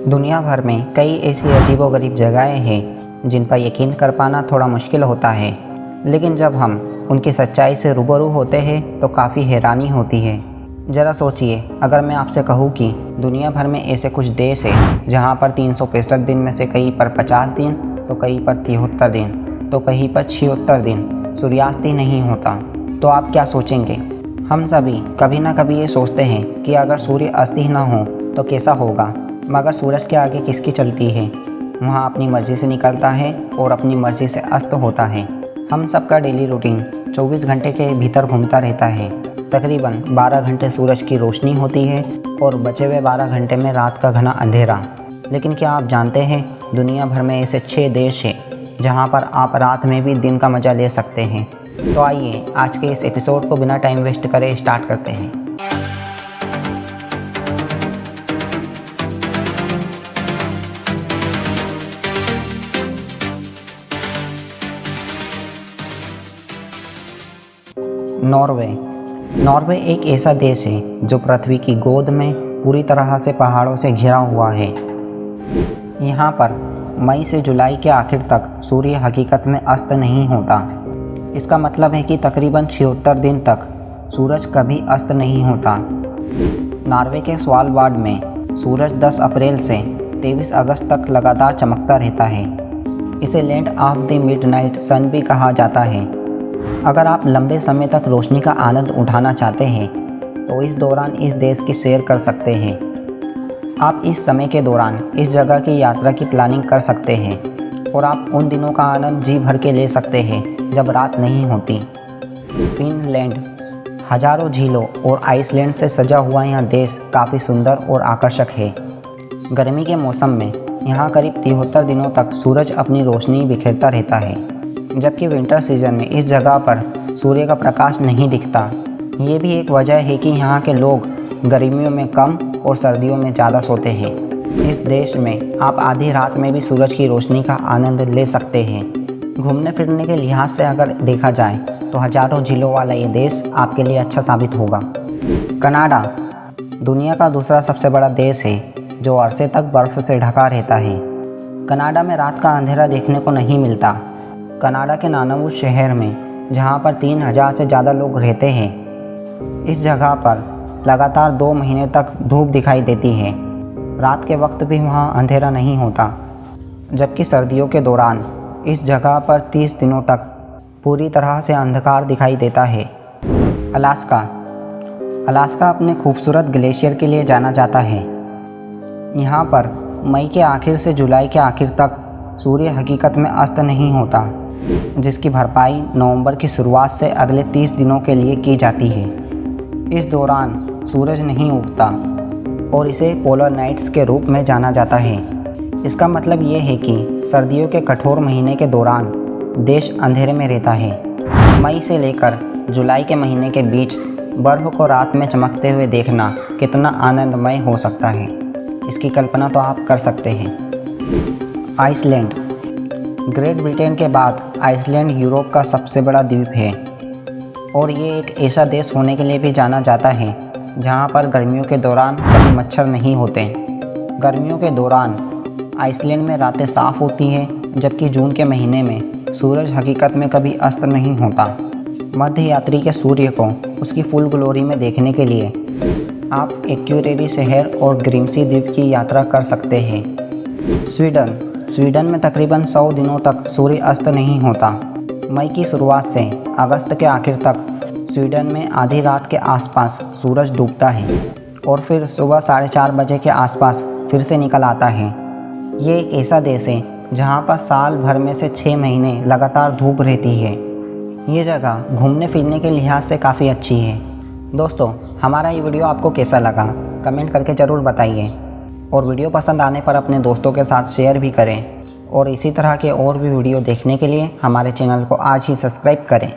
दुनिया भर में कई ऐसी अजीबोगरीब जगहें हैं जिन पर यकीन कर पाना थोड़ा मुश्किल होता है, लेकिन जब हम उनकी सच्चाई से रूबरू होते हैं तो काफ़ी हैरानी होती है। ज़रा सोचिए, अगर मैं आपसे कहूँ कि दुनिया भर में ऐसे कुछ देश हैं जहाँ पर 365 दिन में से कहीं पर 50 दिन, तो कहीं पर 73 दिन, तो कहीं पर 76 दिन सूर्यास्त ही नहीं होता, तो आप क्या सोचेंगे? हम सभी कभी ना कभी ये सोचते हैं कि अगर सूर्य अस्त ही ना हो तो कैसा होगा, मगर सूरज के आगे किसकी चलती है? वहाँ अपनी मर्ज़ी से निकलता है और अपनी मर्ज़ी से अस्त होता है। हम सबका डेली रूटीन 24 घंटे के भीतर घूमता रहता है। तकरीबन 12 घंटे सूरज की रोशनी होती है और बचे हुए 12 घंटे में रात का घना अंधेरा। लेकिन क्या आप जानते हैं, दुनिया भर में ऐसे 6 देश हैं जहाँ पर आप रात में भी दिन का मज़ा ले सकते हैं। तो आइए आज के इस एपिसोड को बिना टाइम वेस्ट करे स्टार्ट करते हैं। नॉर्वे एक ऐसा देश है जो पृथ्वी की गोद में पूरी तरह से पहाड़ों से घिरा हुआ है। यहाँ पर मई से जुलाई के आखिर तक सूर्य हकीकत में अस्त नहीं होता। इसका मतलब है कि तकरीबन 76 दिन तक सूरज कभी अस्त नहीं होता। नॉर्वे के स्वालबार्ड में सूरज 10 अप्रैल से 23 अगस्त तक लगातार चमकता रहता है। इसे लैंड ऑफ द मिडनाइट सन भी कहा जाता है। अगर आप लंबे समय तक रोशनी का आनंद उठाना चाहते हैं तो इस दौरान इस देश की सैर कर सकते हैं। आप इस समय के दौरान इस जगह की यात्रा की प्लानिंग कर सकते हैं और आप उन दिनों का आनंद जी भर के ले सकते हैं जब रात नहीं होती। फिनलैंड हजारों झीलों और आइसलैंड से सजा हुआ यह देश काफ़ी सुंदर और आकर्षक है। गर्मी के मौसम में यहाँ करीब 73 दिनों तक सूरज अपनी रोशनी बिखेरता रहता है, जबकि विंटर सीजन में इस जगह पर सूर्य का प्रकाश नहीं दिखता। ये भी एक वजह है कि यहाँ के लोग गर्मियों में कम और सर्दियों में ज़्यादा सोते हैं। इस देश में आप आधी रात में भी सूरज की रोशनी का आनंद ले सकते हैं। घूमने फिरने के लिहाज से अगर देखा जाए तो हजारों झीलों वाला ये देश आपके लिए अच्छा साबित होगा। कनाडा दुनिया का दूसरा सबसे बड़ा देश है जो अरसे तक बर्फ़ से ढका रहता है। कनाडा में रात का अंधेरा देखने को नहीं मिलता। कनाडा के नानावुत शहर में, जहाँ पर 3000 से ज़्यादा लोग रहते हैं, इस जगह पर लगातार 2 महीने तक धूप दिखाई देती है। रात के वक्त भी वहाँ अंधेरा नहीं होता, जबकि सर्दियों के दौरान इस जगह पर 30 दिनों तक पूरी तरह से अंधकार दिखाई देता है। अलास्का अपने खूबसूरत ग्लेशियर के लिए जाना जाता है। यहाँ पर मई के आखिर से जुलाई के आखिर तक सूर्य हकीकत में अस्त नहीं होता, जिसकी भरपाई नवंबर की शुरुआत से अगले 30 दिनों के लिए की जाती है। इस दौरान सूरज नहीं उगता और इसे पोलर नाइट्स के रूप में जाना जाता है। इसका मतलब ये है कि सर्दियों के कठोर महीने के दौरान देश अंधेरे में रहता है। मई से लेकर जुलाई के महीने के बीच बर्फ़ को रात में चमकते हुए देखना कितना आनंदमय हो सकता है, इसकी कल्पना तो आप कर सकते हैं। आइसलैंड ग्रेट ब्रिटेन के बाद आइसलैंड यूरोप का सबसे बड़ा द्वीप है और ये एक ऐसा देश होने के लिए भी जाना जाता है जहाँ पर गर्मियों के दौरान कभी मच्छर नहीं होते। गर्मियों के दौरान आइसलैंड में रातें साफ़ होती हैं, जबकि जून के महीने में सूरज हकीकत में कभी अस्त नहीं होता। मध्य यात्री के सूर्य को उसकी फुल ग्लोरी में देखने के लिए आप एक्यूरेरी शहर और ग्रिम्सी द्वीप की यात्रा कर सकते हैं। स्वीडन में तकरीबन 100 दिनों तक सूर्य अस्त नहीं होता। मई की शुरुआत से अगस्त के आखिर तक स्वीडन में आधी रात के आसपास सूरज डूबता है और फिर सुबह 4:30 बजे के आसपास फिर से निकल आता है। ये एक ऐसा देश है जहाँ पर साल भर में से 6 महीने लगातार धूप रहती है। ये जगह घूमने फिरने के लिहाज से काफ़ी अच्छी है। दोस्तों, हमारा ये वीडियो आपको कैसा लगा कमेंट करके ज़रूर बताइए और वीडियो पसंद आने पर अपने दोस्तों के साथ शेयर भी करें और इसी तरह के और भी वीडियो देखने के लिए हमारे चैनल को आज ही सब्सक्राइब करें।